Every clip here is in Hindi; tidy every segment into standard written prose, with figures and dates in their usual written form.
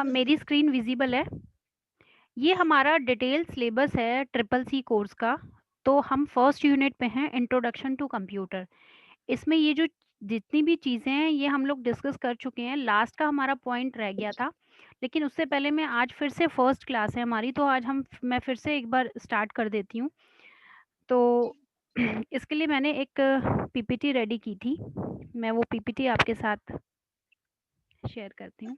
मेरी स्क्रीन विजिबल है। ये हमारा डिटेल सिलेबस है ट्रिपल सी कोर्स का। तो हम फर्स्ट यूनिट पे हैं, इंट्रोडक्शन टू कंप्यूटर। इसमें ये जो जितनी भी चीज़ें हैं ये हम लोग डिस्कस कर चुके हैं। लास्ट का हमारा पॉइंट रह गया था, लेकिन उससे पहले मैं आज फिर से फर्स्ट क्लास है हमारी, तो आज मैं फिर से एक बार स्टार्ट कर देती हूँ। तो इसके लिए मैंने एक पीपीटी रेडी की थी। मैं वो पीपीटी आपके साथ शेयर करती हूँ।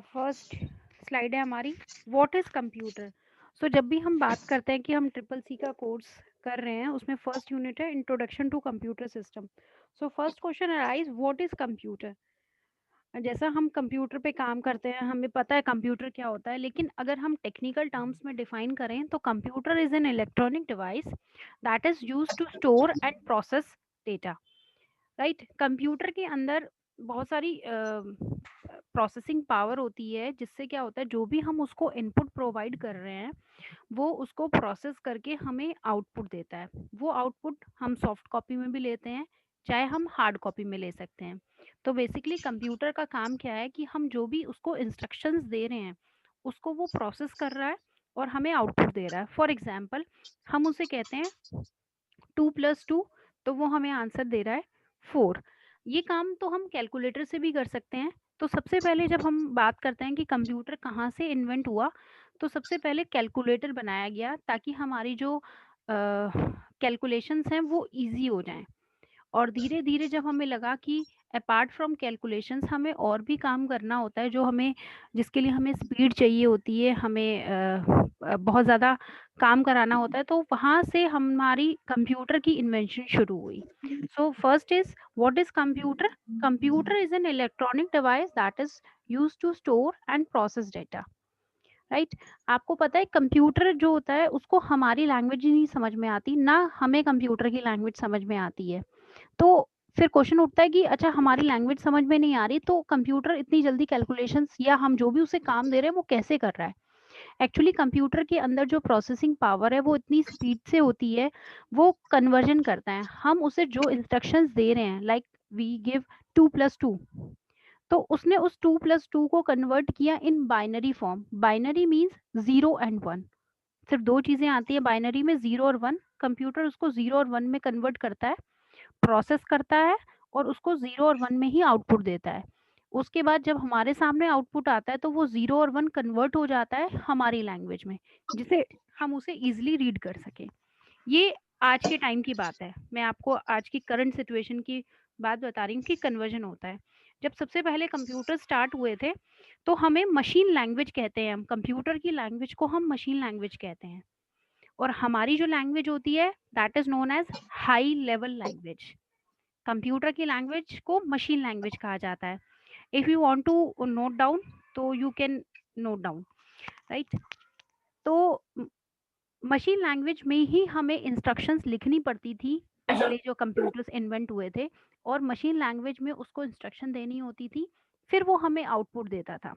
फर्स्ट स्लाइड है हमारी, व्हाट इज़ कंप्यूटर। सो जब भी हम बात करते हैं कि हम ट्रिपल सी का कोर्स कर रहे हैं, उसमें फर्स्ट यूनिट है introduction to computer system. So first question arise, what is computer. जैसा हम कंप्यूटर पे काम करते हैं हमें पता है कंप्यूटर क्या होता है, लेकिन अगर हम टेक्निकल टर्म्स में डिफाइन करें तो computer is an electronic device that is used to store and process data. Right, computer के अंदर बहुत सारी प्रोसेसिंग पावर होती है, जिससे क्या होता है जो भी हम उसको इनपुट प्रोवाइड कर रहे हैं वो उसको प्रोसेस करके हमें आउटपुट देता है। वो आउटपुट हम सॉफ्ट कॉपी में भी लेते हैं, चाहे हम हार्ड कॉपी में ले सकते हैं। तो बेसिकली कंप्यूटर का काम क्या है कि हम जो भी उसको इंस्ट्रक्शंस दे रहे हैं उसको वो प्रोसेस कर रहा है और हमें आउटपुट दे रहा है। फॉर एग्जाम्पल, हम उसे कहते हैं 2+2, तो वो हमें आंसर दे रहा है 4। ये काम तो हम कैलकुलेटर से भी कर सकते हैं। तो सबसे पहले जब हम बात करते हैं कि कंप्यूटर कहाँ से इन्वेंट हुआ, तो सबसे पहले कैलकुलेटर बनाया गया ताकि हमारी जो कैलकुलेशंस हैं वो इजी हो जाएं। और धीरे धीरे जब हमें लगा कि अपार्ट फ्रॉम कैलकुलेशंस हमें और भी काम करना होता है, जो हमें जिसके लिए हमें स्पीड चाहिए होती है, हमें बहुत ज़्यादा काम कराना होता है, तो वहाँ से हमारी कंप्यूटर की इन्वेंशन शुरू हुई। So first is, what is computer. Computer is an electronic device that is used to store and process data. Right, आपको पता है कंप्यूटर जो होता है उसको हमारी लैंग्वेज ही नहीं समझ में आती, ना हमें कंप्यूटर की लैंग्वेज समझ में आती है। तो फिर क्वेश्चन उठता है कि अच्छा हमारी लैंग्वेज समझ में नहीं आ रही तो कंप्यूटर इतनी जल्दी कैलकुलेशंस या हम जो भी उसे काम दे रहे हैं वो कैसे कर रहा है। एक्चुअली कंप्यूटर के अंदर जो प्रोसेसिंग पावर है वो इतनी स्पीड से होती है, वो कन्वर्जन करता है। हम उसे जो इंस्ट्रक्शंस दे रहे हैं, लाइक वी गिव 2+2, तो उसने उस 2+2 को कन्वर्ट किया in binary form. Binary means 0 और 1। सिर्फ दो चीजें आती है बाइनरी में, 0 और 1। कंप्यूटर उसको 0 और 1 में कन्वर्ट करता है, प्रोसेस करता है और उसको 0 और 1 में ही आउटपुट देता है। उसके बाद जब हमारे सामने आउटपुट आता है तो वो 0 और 1 कन्वर्ट हो जाता है हमारी लैंग्वेज में, जिसे हम उसे इजिली रीड कर सकें। ये आज के टाइम की बात है, मैं आपको आज की करंट सिचुएशन की बात बता रही हूँ कि कन्वर्जन होता है। जब सबसे पहले कंप्यूटर स्टार्ट हुए थे तो हमें मशीन लैंग्वेज कहते हैं, हम कंप्यूटर की लैंग्वेज को हम मशीन लैंग्वेज कहते हैं। और हमारी जो लैंग्वेज होती है that is known as high level language. Computer की लैंग्वेज को मशीन लैंग्वेज कहा जाता है। If you want to note down तो you can note down. Right, तो मशीन लैंग्वेज में ही हमें इंस्ट्रक्शंस लिखनी पड़ती थी पहले जो कंप्यूटर्स इन्वेंट हुए थे, और मशीन लैंग्वेज में उसको इंस्ट्रक्शन देनी होती थी, फिर वो हमें आउटपुट देता था।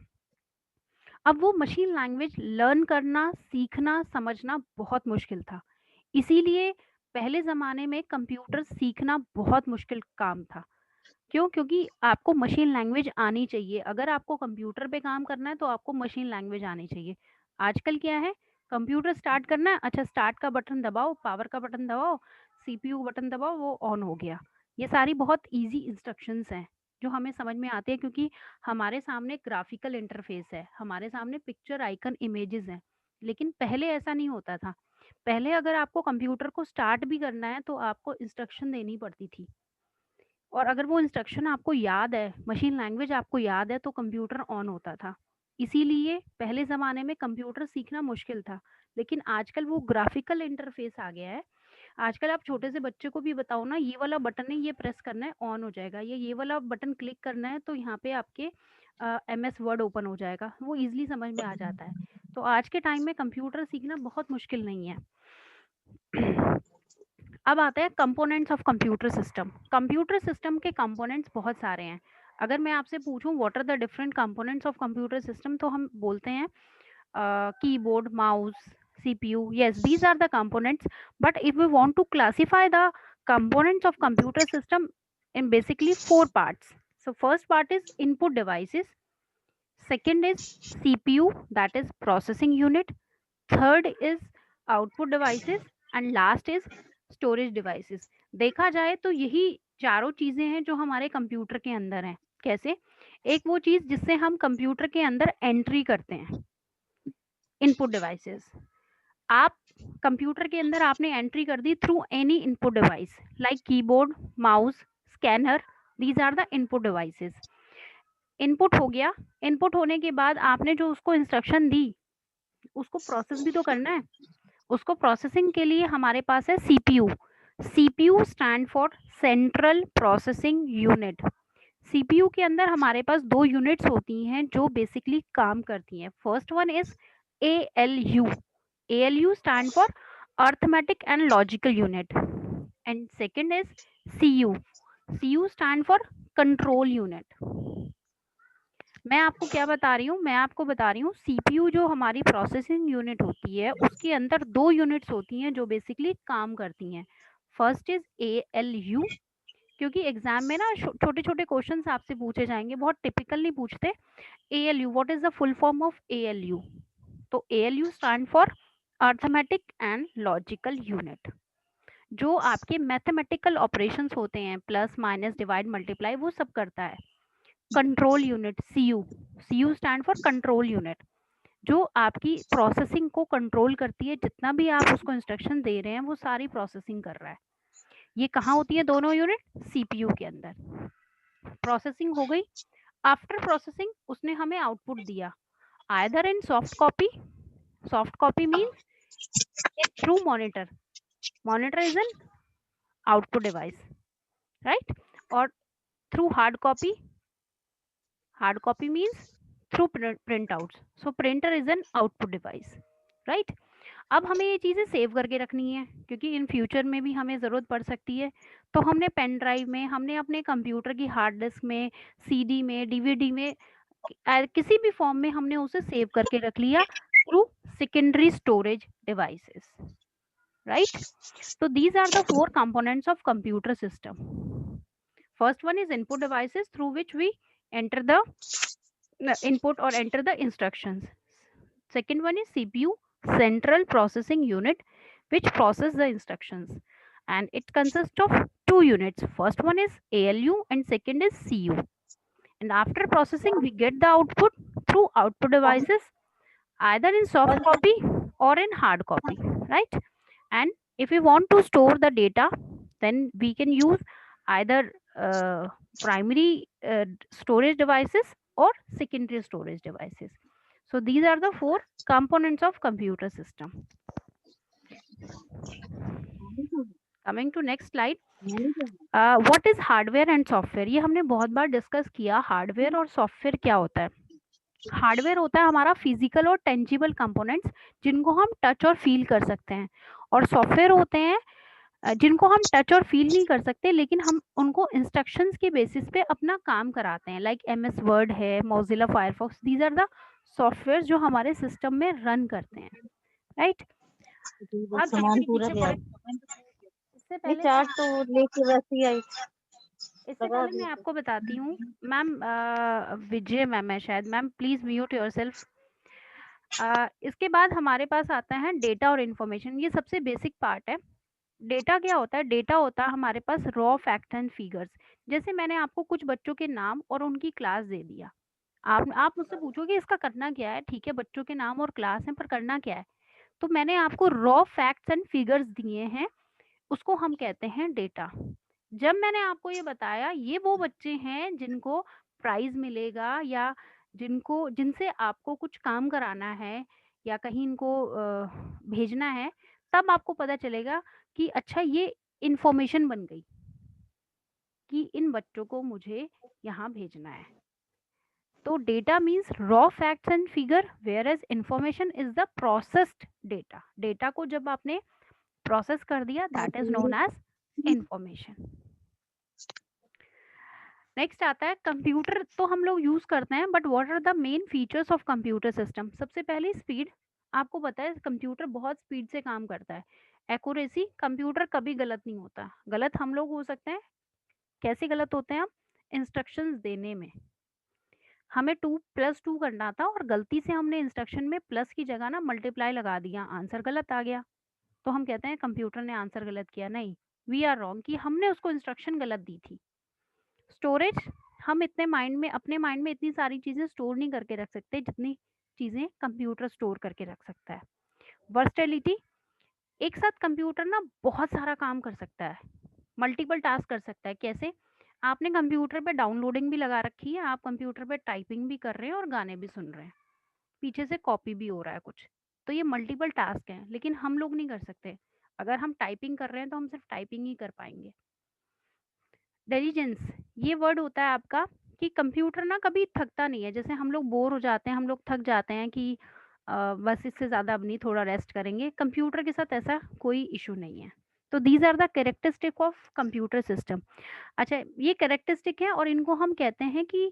अब वो मशीन लैंग्वेज लर्न करना, सीखना, समझना बहुत मुश्किल था। इसीलिए पहले ज़माने में कंप्यूटर सीखना बहुत मुश्किल काम था। क्यों? क्योंकि आपको मशीन लैंग्वेज आनी चाहिए। अगर आपको कंप्यूटर पे काम करना है तो आपको मशीन लैंग्वेज आनी चाहिए। आजकल क्या है, कंप्यूटर स्टार्ट करना है, अच्छा स्टार्ट का बटन दबाओ, पावर का बटन दबाओ, सीपीयू बटन दबाओ, वो ऑन हो गया। ये सारी बहुत ईजी इंस्ट्रक्शंस हैं जो हमें समझ में आती है, क्योंकि हमारे सामने ग्राफिकल इंटरफेस है, हमारे सामने पिक्चर आइकन इमेजेस हैं। लेकिन पहले ऐसा नहीं होता था। पहले अगर आपको कंप्यूटर को स्टार्ट भी करना है तो आपको इंस्ट्रक्शन देनी पड़ती थी। और अगर वो इंस्ट्रक्शन आपको याद है, मशीन लैंग्वेज आपको याद है, तो कंप्यूटर ऑन होता था। इसीलिए पहले ज़माने में कंप्यूटर सीखना मुश्किल था, लेकिन आजकल वो ग्राफिकल इंटरफेस आ गया है। आजकल आप छोटे से बच्चे को भी बताओ ना, ये वाला बटन है, ये प्रेस करना है, ऑन हो जाएगा, ये वाला बटन क्लिक करना है, तो यहाँ पे आपके एमएस वर्ड ओपन हो जाएगा, वो ईज़िली समझ में आ जाता है। तो आज के टाइम में कंप्यूटर सीखना बहुत मुश्किल नहीं है। अब आते हैं components of computer system. Computer system के कंपोनेंट्स बहुत सारे हैं। अगर मैं आपसे पूछूं what are the different components of computer system, तो हम बोलते हैं keyboard, mouse, CPU. Yes, these are the components. But if we want to classify the components of computer system in basically four parts. So first part is input devices, second is CPU, that is processing unit, third is output devices, and last is storage devices. देखा जाए तो यही चारों चीजें हैं जो हमारे कंप्यूटर के अंदर हैं। कैसे? एक वो चीज जिससे हम कंप्यूटर के अंदर एंट्री करते हैं, इनपुट डिवाइसेस। आप कंप्यूटर के अंदर आपने एंट्री कर दी through any input device like keyboard, mouse, scanner, these are the input devices. Input हो गया, इनपुट होने के बाद आपने जो उसको इंस्ट्रक्शन दी, उसको प्रोसेस भी तो करना है। उसको प्रोसेसिंग के लिए हमारे पास है CPU. CPU stand for central processing unit. CPU के अंदर हमारे पास दो यूनिट्स होती हैं जो बेसिकली काम करती हैं। First one is ALU. ALU stand for arithmetic and logical unit, and second is CU. CU stand for control unit. मैं आपको क्या बता रही हूँ, मैं आपको बता रही हूँ सीपीयू जो हमारी प्रोसेसिंग यूनिट होती है, उसके अंदर दो यूनिट्स होती हैं जो बेसिकली काम करती हैं। फर्स्ट इज एएलयू, क्योंकि एग्जाम में ना छोटे छोटे क्वेश्चंस आपसे पूछे जाएंगे, बहुत टिपिकल नहीं पूछते। ALU, what is the full form of ALU? तो ALU stand for arithmetic and logical unit. जो आपके मैथमेटिकल ऑपरेशंस होते हैं, प्लस माइनस डिवाइड मल्टीप्लाई, वो सब करता है। Control unit CU. CU stand for control unit, जो आपकी प्रोसेसिंग को कंट्रोल करती है। जितना भी आप उसको इंस्ट्रक्शन दे रहे हैं वो सारी प्रोसेसिंग कर रहा है। ये कहाँ होती है दोनों यूनिट? सीपीयू के अंदर। प्रोसेसिंग हो गई, आफ्टर प्रोसेसिंग उसने हमें आउटपुट दिया, either in soft copy. Soft copy means through monitor. Monitor is an output device, right? और through hard copy. Hard copy means through print out. So printer is an output device, right? अब हमें ये चीज़ें सेव करके रखनी है, क्योंकि इन फ्यूचर में भी हमें ज़रूरत पड़ सकती है। तो हमने पेन ड्राइव में, हमने अपने कंप्यूटर की हार्ड डिस्क में, सीडी में, डीवीडी में, किसी भी फॉर्म में हमने उसे सेव करके रख लिया through secondary storage devices, right? So these are the four components of computer system. First one is input devices through which we enter the input or enter the instructions. Second one is CPU, central processing unit, which process the instructions, and it consists of two units. First one is ALU and second is CU. And after processing we get the output through output devices, either in soft copy or in hard copy, right? And if we want to store the data, then we can use either primary storage devices or secondary storage devices. So these are the four components of computer system. Coming to next slide, what is hardware and software? ये हमने बहुत बार डिस्कस किया, हार्डवेयर और सॉफ्टवेयर क्या होता है। हार्डवेयर होता है हमारा फिजिकल और टेंजिबल कंपोनेंट्स जिनको हम टच और फील कर सकते हैं, और सॉफ्टवेयर होते हैं जिनको हम टच और फील नहीं कर सकते, लेकिन हम उनको इंस्ट्रक्शंस के बेसिस पे अपना काम कराते हैं, लाइक एमएस वर्ड है, Mozilla Firefox. These are the software जो हमारे सिस्टम में रन करते हैं, राइट? अब सामान पूरा ले आई। इससे पहले चार्ट तो लेके वैसे ही आई। इससे पहले मैं आपको बताती हूँ, मैम विजय मैम है शायद, मैम प्लीज म्यूट योरसेल्फ। इसके बाद हमारे पास आता है डेटा और इन्फॉर्मेशन। ये सबसे बेसिक पार्ट है। डेटा क्या होता है? डेटा होता है हमारे पास रॉ फैक्ट एंड फिगर्स। जैसे मैंने आपको कुछ बच्चों के नाम और उनकी क्लास दे दिया, आप मुझसे पूछोगे इसका करना क्या है। ठीक है, बच्चों के नाम और क्लास है, पर करना क्या है? तो मैंने आपको रॉ फैक्ट्स एंड फिगर्स दिए हैं, उसको हम कहते हैं डेटा। जब मैंने आपको ये बताया, ये वो बच्चे हैं जिनको प्राइज़ मिलेगा या जिनसे आपको कुछ काम कराना है या कहीं इनको भेजना है, तब आपको पता चलेगा कि अच्छा ये इन्फॉर्मेशन बन गई कि इन बच्चों को मुझे यहाँ भेजना है। तो data means raw facts and figure, whereas information is the processed data. Data को जब आपने प्रोसेस कर दिया, that is known as information. Next आता है कंप्यूटर। तो हम लोग यूज करते हैं, but what are the main features of computer system? सबसे पहले स्पीड। आपको पता है कंप्यूटर बहुत स्पीड से काम करता है। एक्यूरेसी, कंप्यूटर कभी गलत नहीं होता। गलत हम लोग हो सकते हैं। कैसे गलत होते हैं हम? इंस्ट्रक्शंस देने में। हमें 2+2 करना था और गलती से हमने इंस्ट्रक्शन में प्लस की जगह ना मल्टीप्लाई लगा दिया, आंसर गलत आ गया। तो हम कहते हैं कंप्यूटर ने आंसर गलत किया। नहीं, वी आर रॉन्ग कि हमने उसको इंस्ट्रक्शन गलत दी थी। स्टोरेज, हम इतने माइंड में, अपने माइंड में इतनी सारी चीजें स्टोर नहीं करके रख सकते जितनी चीजें कंप्यूटर स्टोर करके रख सकता है। वर्सटेलिटी, एक साथ कंप्यूटर ना बहुत सारा काम कर सकता है, मल्टीपल टास्क कर सकता है। कैसे? आपने कंप्यूटर पे डाउनलोडिंग भी लगा रखी है, आप कंप्यूटर पे टाइपिंग भी कर रहे हैं और गाने भी सुन रहे हैं, पीछे से कॉपी भी हो रहा है कुछ। तो ये मल्टीपल टास्क हैं, लेकिन हम लोग नहीं कर सकते। अगर हम टाइपिंग कर रहे हैं तो हम सिर्फ टाइपिंग ही कर पाएंगे। डिलीजेंस, ये वर्ड होता है आपका कि कंप्यूटर ना कभी थकता नहीं है। जैसे हम लोग बोर हो जाते हैं, हम लोग थक जाते हैं कि बस इससे ज़्यादा अब नहीं, थोड़ा रेस्ट करेंगे, कंप्यूटर के साथ ऐसा कोई इशू नहीं है। तो these are the characteristic of computer system. अच्छा, ये कैरेक्टरिस्टिक है और इनको हम कहते हैं कि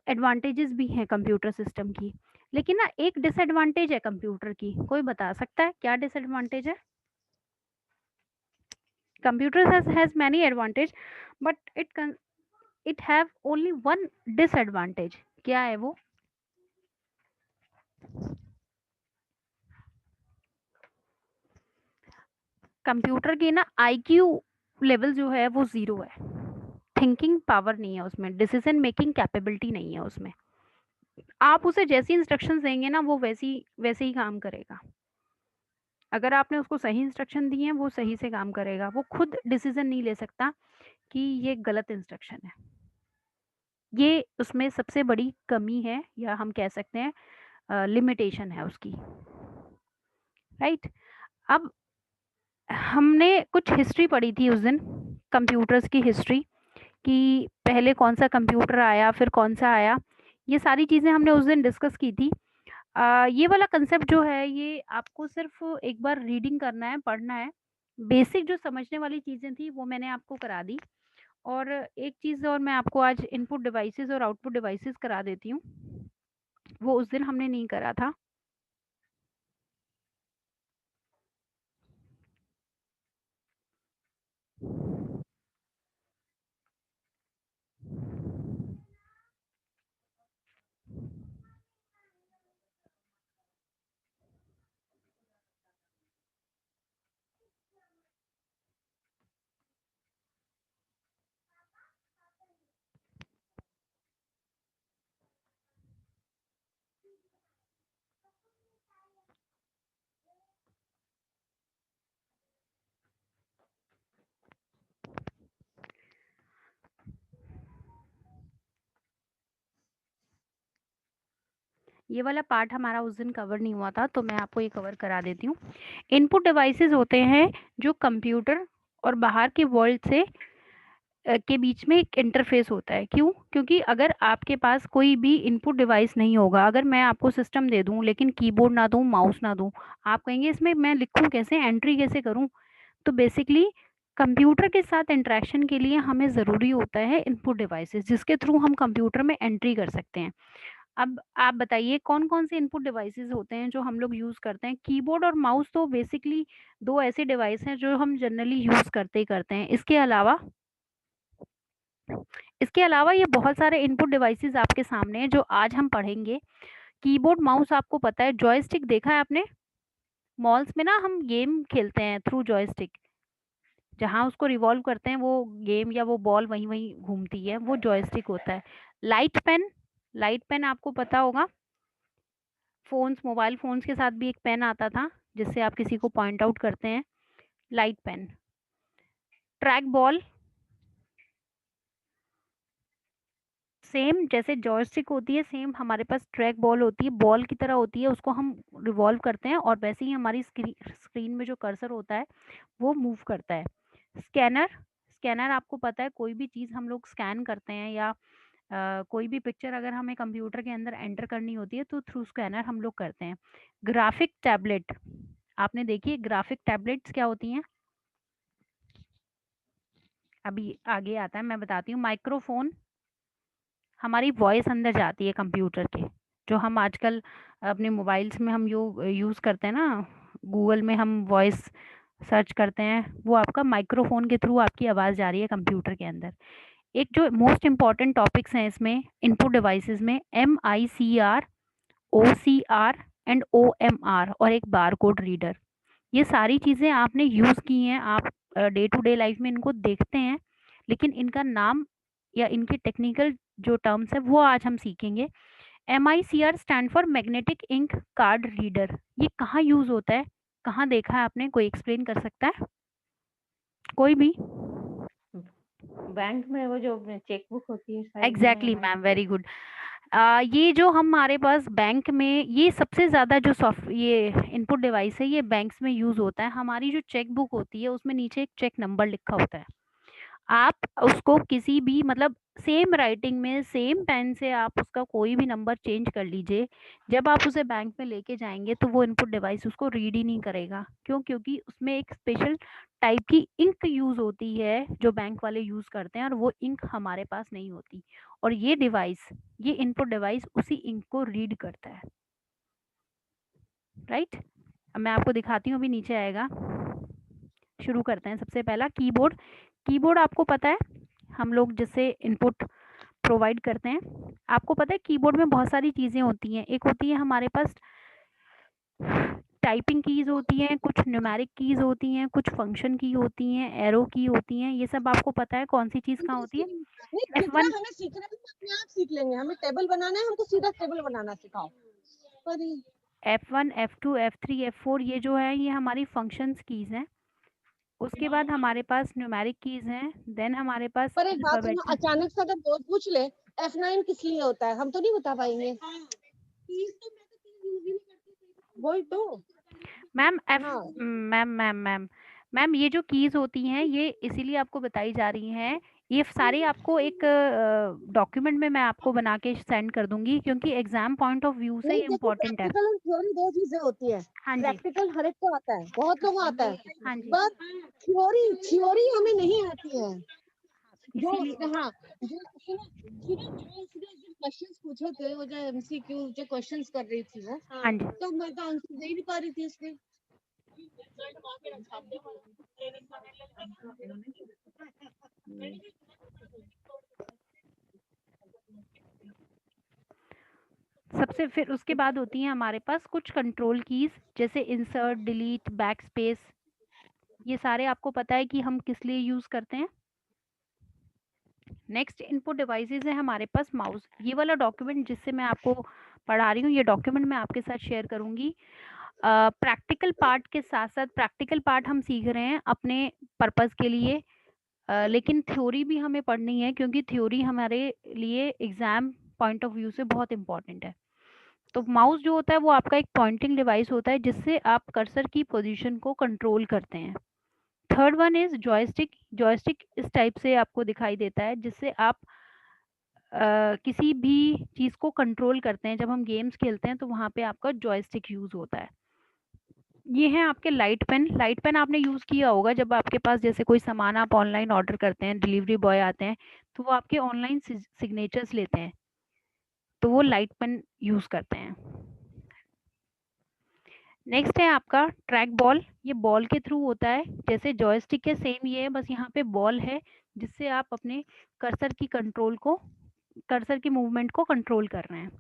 एडवांटेजेस भी हैं कंप्यूटर सिस्टम की। लेकिन ना एक डिसएडवांटेज है कंप्यूटर की, कोई बता सकता है क्या डिसएडवांटेज है? Computer has many advantage, but it have only one disadvantage. क्या है वो? कंप्यूटर की ना आईक्यू लेवल जो है वो 0 है। थिंकिंग पावर नहीं है उसमें, डिसीजन मेकिंग कैपेबिलिटी नहीं है उसमें। आप उसे जैसी इंस्ट्रक्शंस देंगे ना वो वैसी वैसे ही काम करेगा। अगर आपने उसको सही इंस्ट्रक्शन दी है वो सही से काम करेगा, वो खुद डिसीजन नहीं ले सकता कि ये गलत इंस्ट्रक्शन है। ये उसमें सबसे बड़ी कमी है, या हम कह सकते हैं लिमिटेशन है उसकी। राइट। अब हमने कुछ हिस्ट्री पढ़ी थी उस दिन, कंप्यूटर्स की हिस्ट्री, कि पहले कौन सा कंप्यूटर आया, फिर कौन सा आया। ये सारी चीज़ें हमने उस दिन डिस्कस की थी। ये वाला कंसेप्ट जो है ये आपको सिर्फ एक बार रीडिंग करना है, पढ़ना है। बेसिक जो समझने वाली चीज़ें थी वो मैंने आपको करा दी। और एक चीज़ और मैं आपको आज इनपुट डिवाइसेस और आउटपुट डिवाइसेस करा देती हूँ, वो उस दिन हमने नहीं करा था। ये वाला पार्ट हमारा उस दिन कवर नहीं हुआ था, तो मैं आपको ये कवर करा देती हूँ। इनपुट डिवाइसेस होते हैं जो कंप्यूटर और बाहर के वर्ल्ड से के बीच में एक इंटरफेस होता है। क्यों? क्योंकि अगर आपके पास कोई भी इनपुट डिवाइस नहीं होगा, अगर मैं आपको सिस्टम दे दूं लेकिन कीबोर्ड ना दूं, माउस ना दूं, आप कहेंगे इसमें मैं लिखूं कैसे, एंट्री कैसे करूं? तो बेसिकली कंप्यूटर के साथ इंटरेक्शन के लिए हमें ज़रूरी होता है इनपुट डिवाइसेस, जिसके थ्रू हम कंप्यूटर में एंट्री कर सकते हैं। अब आप बताइए कौन कौन से इनपुट डिवाइसेस होते हैं जो हम लोग यूज़ करते हैं? कीबोर्ड और माउस तो बेसिकली दो ऐसे डिवाइस हैं जो हम जनरली यूज़ करते ही करते हैं। इसके अलावा ये बहुत सारे इनपुट डिवाइसेस आपके सामने हैं जो आज हम पढ़ेंगे। कीबोर्ड माउस, आपको पता है जॉयस्टिक देखा है आपने? मॉल्स में ना हम गेम खेलते हैं थ्रू जॉयस्टिक, जहाँ उसको रिवॉल्व करते हैं वो गेम या वो बॉल वहीं वहीं घूमती है, वो जॉयस्टिक होता है। लाइट पेन, लाइट पेन आपको पता होगा, फोन्स, मोबाइल फोन्स के साथ भी एक पेन आता था जिससे आप किसी को पॉइंट आउट करते हैं, light pen. Track ball, same जैसे जॉयस्टिक होती है, सेम हमारे पास ट्रैक बॉल होती है, बॉल की तरह होती है, उसको हम रिवॉल्व करते हैं और वैसे ही हमारी स्क्रीन में जो कर्सर होता है वो मूव करता है। स्कैनर, स्कैनर आपको पता है कोई भी चीज़ हम लोग स्कैन करते हैं या कोई भी पिक्चर अगर हमें कंप्यूटर के अंदर एंटर करनी होती है तो थ्रू स्कैनर हम लोग करते हैं। ग्राफिक टैबलेट, आपने देखी है ग्राफिक टैबलेट्स क्या होती हैं? अभी आगे आता है, मैं बताती हूँ। माइक्रोफोन, हमारी वॉइस अंदर जाती है कंप्यूटर के, जो हम आजकल अपने मोबाइल्स में हम यूज़ करते हैं ना, गूगल में हम वॉइस सर्च करते हैं, वो आपका माइक्रोफोन के थ्रू आपकी आवाज़ जा रही है कंप्यूटर के अंदर। एक जो मोस्ट इम्पॉर्टेंट टॉपिक्स हैं इसमें इनपुट डिवाइसेस में, MICR, OCR एंड OMR और एक बार कोड रीडर। ये सारी चीज़ें आपने यूज़ की हैं, आप डे टू डे लाइफ में इनको देखते हैं, लेकिन इनका नाम या इनके टेक्निकल जो टर्म्स है वो आज हम सीखेंगे। MICR stand for magnetic ink card reader. ये कहाँ यूज़ होता है, कहाँ देखा है आपने, कोई एक्सप्लेन कर सकता है? कोई भी? बैंक में वो जो चेक बुक होती है साइड में एग्जैक्टली हमारे। Ma'am, very good. ये जो हमारे पास बैंक में ये सबसे ज़्यादा जो सॉफ्ट ये इनपुट डिवाइस है ये बैंक्स में यूज़ होता है। हमारी जो चेक बुक होती है उसमें नीचे एक चेक नंबर लिखा होता है, आप उसको किसी भी मतलब सेम राइटिंग में सेम पेन से आप उसका कोई भी नंबर चेंज कर लीजिए, जब आप उसे बैंक में लेके जाएंगे तो वो इनपुट डिवाइस उसको रीड ही नहीं करेगा। क्यों? क्योंकि उसमें एक स्पेशल टाइप की इंक यूज़ होती है जो बैंक वाले यूज़ करते हैं और वो इंक हमारे पास नहीं होती, और ये डिवाइस, ये इनपुट डिवाइस उसी इंक को रीड करता है। राइट, अब मैं आपको दिखाती हूँ, अभी नीचे आएगा। शुरू करते हैं। सबसे पहला कीबोर्ड। कीबोर्ड आपको पता है हम लोग जिससे इनपुट प्रोवाइड करते हैं, आपको पता है कीबोर्ड में बहुत सारी चीज़ें होती हैं। एक होती है हमारे पास टाइपिंग कीज़ होती हैं, कुछ न्यूमेरिक कीज़ होती हैं, कुछ फंक्शन की होती हैं, एरो की होती हैं, ये सब आपको पता है कौन सी चीज़ कहाँ होती है? नहीं, जितना F1, हमें सीखना है अपने आप सीख लेंगे। हमें टेबल बनाना है, हमको सीधा टेबल बनाना सिखाओ। पर F1, F2, F3, F4 ये जो है ये हमारी फंक्शंस कीज़ हैं। उसके बाद हमारे पास न्यूमेरिक कीज़ हैं, देन हमारे पास पर एक बात सुनो, अल्फ़ाबेट। अचानक से अगर दोस्त पूछ ले F9 किस लिए होता है, हम तो नहीं बता पाएंगे। वही तो। मैम एफ हाँ, मैम मैम मैम मैम ये जो कीज़ होती हैं ये इसीलिए आपको बताई जा रही हैं, ये सारे आपको एक डॉक्यूमेंट में मैं आपको बना के सेंड कर दूंगी, क्योंकि एग्जाम पॉइंट ऑफ व्यू से नहीं ये देखो, इम्पोर्टेंट है। प्रैक्टिकल और थ्योरी दो चीजें होती है। हाँ जी। प्रैक्टिकल हर एक को आता है, बहुत लोगों को आता है, हाँ जी, पर थ्योरी थ्योरी हमें नहीं आती है। जो इसीलिए। हाँ, जो सुनो सुनो, जो उसने क्वेश्चंस पूछे थे, वो जो MCQ जो क्वेश्चंस कर रही थी वो, हाँ जी, तो मैं तो आंसर दे ही नहीं पा रही थी उसके। सबसे फिर उसके बाद होती हैं हमारे पास कुछ कंट्रोल कीज़, जैसे इंसर्ट, डिलीट, बैक स्पेस। ये सारे आपको पता है कि हम किस लिए यूज़ करते हैं। नेक्स्ट इनपुट डिवाइसेस है हमारे पास माउस। ये वाला डॉक्यूमेंट जिससे मैं आपको पढ़ा रही हूँ, ये डॉक्यूमेंट मैं आपके साथ शेयर करूँगी। प्रैक्टिकल पार्ट के साथ साथ प्रैक्टिकल पार्ट हम सीख रहे हैं अपने पर्पस के लिए, लेकिन थ्योरी भी हमें पढ़नी है क्योंकि थ्योरी हमारे लिए एग्जाम पॉइंट ऑफ व्यू से बहुत इंपॉर्टेंट है। तो माउस जो होता है वो आपका एक पॉइंटिंग डिवाइस होता है जिससे आप कर्सर की पोजीशन को कंट्रोल करते हैं। Third one is joystick. Joystick इस टाइप से आपको दिखाई देता है जिससे आप किसी भी चीज़ को कंट्रोल करते हैं। जब हम गेम्स खेलते हैं तो वहाँ पे आपका जॉयस्टिक यूज़ होता है। ये है आपके लाइट पेन। लाइट पेन आपने यूज़ किया होगा जब आपके पास जैसे कोई सामान आप ऑनलाइन ऑर्डर करते हैं, डिलीवरी बॉय आते हैं तो वो आपके ऑनलाइन सिग्नेचर्स लेते हैं, तो वो लाइट पेन यूज़ करते हैं। नेक्स्ट है आपका ट्रैक बॉल। ये बॉल के थ्रू होता है, जैसे जॉयस्टिक है सेम ये है, बस यहाँ पे बॉल है जिससे आप अपने कर्सर की कंट्रोल को, कर्सर की मूवमेंट को कंट्रोल कर रहे हैं।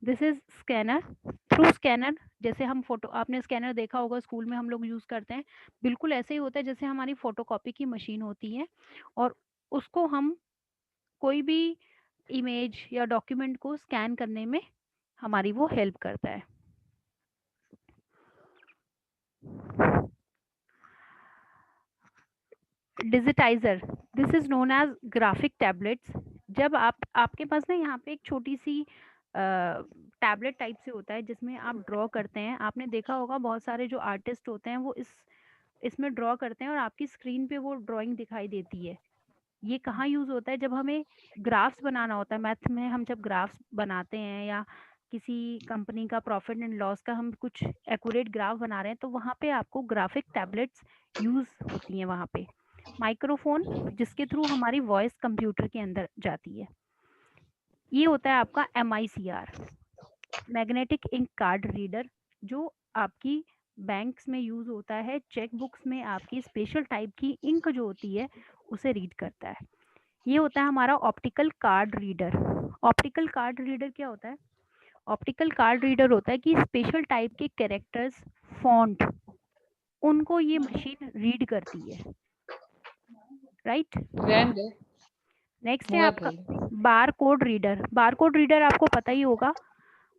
This is scanner. Through scanner, जैसे हम फोटो, आपने स्कैनर देखा होगा स्कूल में हम लोग यूज़ करते हैं, बिल्कुल ऐसे ही होता है जैसे हमारी फोटोकॉपी की मशीन होती है, और उसको हम कोई भी इमेज या डॉक्यूमेंट को स्कैन करने में हमारी वो हेल्प करता है। Digitiser, this is known as graphic tablets. जब आपके पास ना यहाँ पे एक छोटी सी टैबलेट टाइप से होता है जिसमें आप ड्रॉ करते हैं। आपने देखा होगा बहुत सारे जो आर्टिस्ट होते हैं वो इसमें ड्रॉ करते हैं और आपकी स्क्रीन पे वो ड्राइंग दिखाई देती है। ये कहाँ यूज़ होता है? जब हमें ग्राफ्स बनाना होता है मैथ में, हम जब ग्राफ्स बनाते हैं या किसी कंपनी का प्रॉफिट एंड लॉस का हम कुछ एक्यूरेट ग्राफ बना रहे हैं, तो वहाँ पे आपको ग्राफिक टैबलेट्स यूज़ होती हैं वहाँ पे। माइक्रोफोन जिसके थ्रू हमारी वॉइस कंप्यूटर के अंदर जाती है। ये होता है आपका MICR, magnetic ink card reader, जो आपकी बैंक्स में यूज़ होता है। चेक बुक्स में आपकी स्पेशल टाइप की इंक जो होती है उसे रीड करता है। ये होता है हमारा optical card reader. Optical card reader क्या होता है? ऑप्टिकल कार्ड रीडर होता है कि स्पेशल टाइप के कैरेक्टर्स, फॉन्ट, उनको ये मशीन रीड करती है, राइट। ग्रैंड है नेक्स्ट है मोबाइल आपका खोल दे। Bar code reader. Bar code reader आपको पता ही होगा,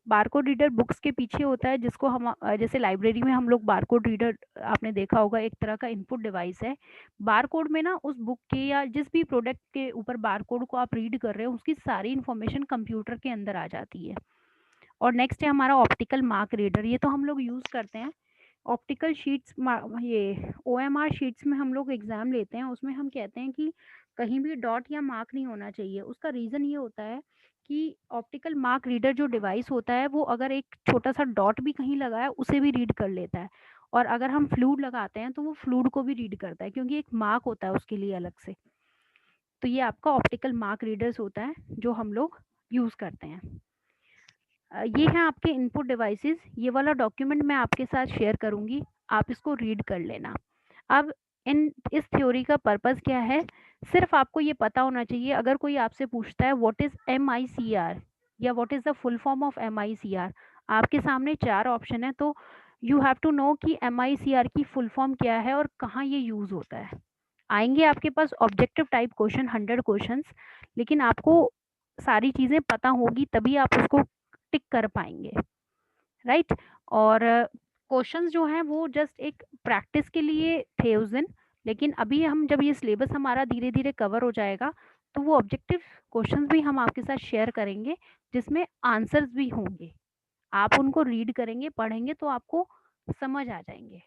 बार कोड रीडर बुक्स के पीछे होता है, जिसको हम जैसे लाइब्रेरी में हम लोग बार कोड रीडर, आपने देखा होगा, एक तरह का इनपुट डिवाइस है। बार कोड में ना उस बुक के या जिस भी प्रोडक्ट के ऊपर बार कोड को आप रीड कर रहे हो उसकी सारी इंफॉर्मेशन कंप्यूटर के अंदर आ जाती है। और नेक्स्ट है हमारा ऑप्टिकल मार्क रीडर। ये तो हम लोग यूज़ करते हैं ऑप्टिकल शीट्स, ये OMR शीट्स में हम लोग एग्ज़ाम लेते हैं, उसमें हम कहते हैं कि कहीं भी डॉट या मार्क नहीं होना चाहिए। उसका रीज़न ये होता है कि ऑप्टिकल मार्क रीडर जो डिवाइस होता है वो अगर एक छोटा सा डॉट भी कहीं लगा है उसे भी रीड कर लेता है, और अगर हम फ्लूड लगाते हैं तो वो फ्लूड को भी रीड करता है, क्योंकि एक मार्क होता है उसके लिए अलग से। तो ये आपका ऑप्टिकल मार्क रीडर्स होता है जो हम लोग यूज़ करते हैं। ये हैं आपके इनपुट डिवाइसेस। ये वाला डॉक्यूमेंट मैं आपके साथ शेयर करूंगी, आप इसको रीड कर लेना। अब इस थ्योरी का पर्पस क्या है? सिर्फ आपको ये पता होना चाहिए, अगर कोई आपसे पूछता है व्हाट इज MICR या what is the full form of MICR, आपके सामने 4 ऑप्शन है, तो यू हैव टू नो कि MICR की फुल फॉर्म क्या है और कहाँ ये यूज होता है। आएंगे आपके पास ऑब्जेक्टिव टाइप क्वेश्चन, 100 क्वेश्चंस, लेकिन आपको सारी चीज़ें पता होगी तभी आप उसको टिक कर पाएंगे, राइट। और क्वेश्चंस जो हैं वो जस्ट एक प्रैक्टिस के लिए थे उस दिन, लेकिन अभी हम जब ये सिलेबस हमारा धीरे धीरे कवर हो जाएगा तो वो ऑब्जेक्टिव क्वेश्चंस भी हम आपके साथ शेयर करेंगे जिसमें आंसर्स भी होंगे। आप उनको रीड करेंगे, पढ़ेंगे तो आपको समझ आ जाएंगे।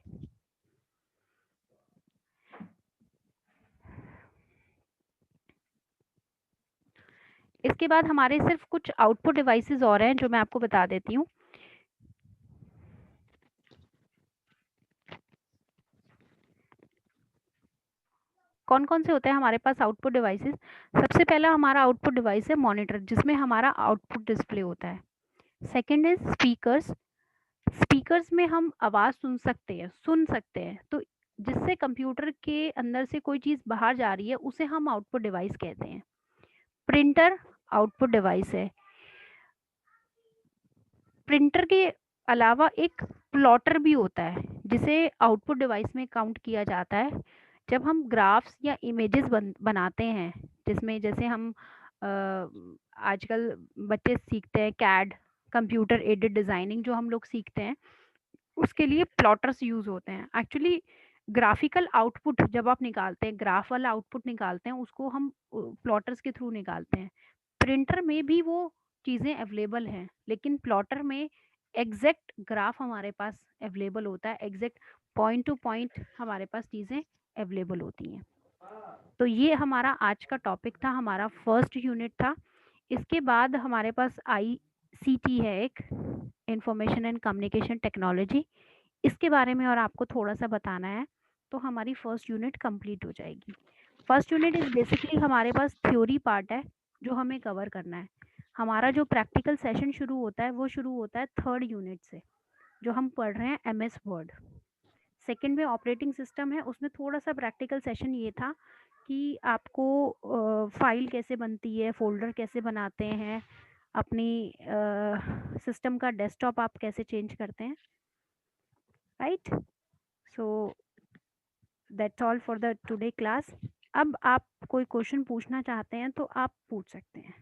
इसके बाद हमारे सिर्फ कुछ आउटपुट डिवाइसेस और हैं जो मैं आपको बता देती हूँ। कौन कौन से होते हैं हमारे पास आउटपुट डिवाइसेस? सबसे पहला हमारा आउटपुट डिवाइस है मॉनिटर, जिसमें हमारा आउटपुट डिस्प्ले होता है। Second is speakers. स्पीकर्स में हम आवाज़ सुन सकते हैं, तो जिससे कंप्यूटर के अंदर से कोई चीज़ बाहर जा रही है उसे हम आउटपुट डिवाइस कहते हैं। प्रिंटर आउटपुट डिवाइस है। प्रिंटर के अलावा एक प्लॉटर भी होता है जिसे आउटपुट डिवाइस में काउंट किया जाता है। जब हम ग्राफ्स या इमेजेस बनाते हैं, जिसमें जैसे हम आजकल बच्चे सीखते हैं कैड, कंप्यूटर एडेड डिज़ाइनिंग जो हम लोग सीखते हैं, उसके लिए प्लॉटर्स यूज़ होते हैं। एक्चुअली ग्राफिकल आउटपुट जब आप निकालते हैं, ग्राफ वाला आउटपुट निकालते हैं, उसको हम प्लॉटर्स के थ्रू निकालते हैं। प्रिंटर में भी वो चीज़ें अवेलेबल हैं, लेकिन प्लॉटर में एग्जैक्ट ग्राफ हमारे पास अवेलेबल होता है, एग्जैक्ट पॉइंट टू पॉइंट हमारे पास चीज़ें अवेलेबल होती हैं। तो ये हमारा आज का टॉपिक था, हमारा फर्स्ट यूनिट था। इसके बाद हमारे पास ICT है, एक इंफॉर्मेशन एंड कम्युनिकेशन टेक्नोलॉजी, इसके बारे में और आपको थोड़ा सा बताना है, तो हमारी फर्स्ट यूनिट कंप्लीट हो जाएगी। फर्स्ट यूनिट इज बेसिकली हमारे पास थ्योरी पार्ट है जो हमें कवर करना है। हमारा जो प्रैक्टिकल सेशन शुरू होता है वो शुरू होता है थर्ड यूनिट से, जो हम पढ़ रहे हैं MS वर्ड। सेकेंड में ऑपरेटिंग सिस्टम है, उसमें थोड़ा सा प्रैक्टिकल सेशन ये था कि आपको फाइल कैसे बनती है, फोल्डर कैसे बनाते हैं, अपनी सिस्टम का डेस्कटॉप आप कैसे चेंज करते हैं, right. So that's all for the today class. अब आप कोई क्वेश्चन पूछना चाहते हैं तो आप पूछ सकते हैं।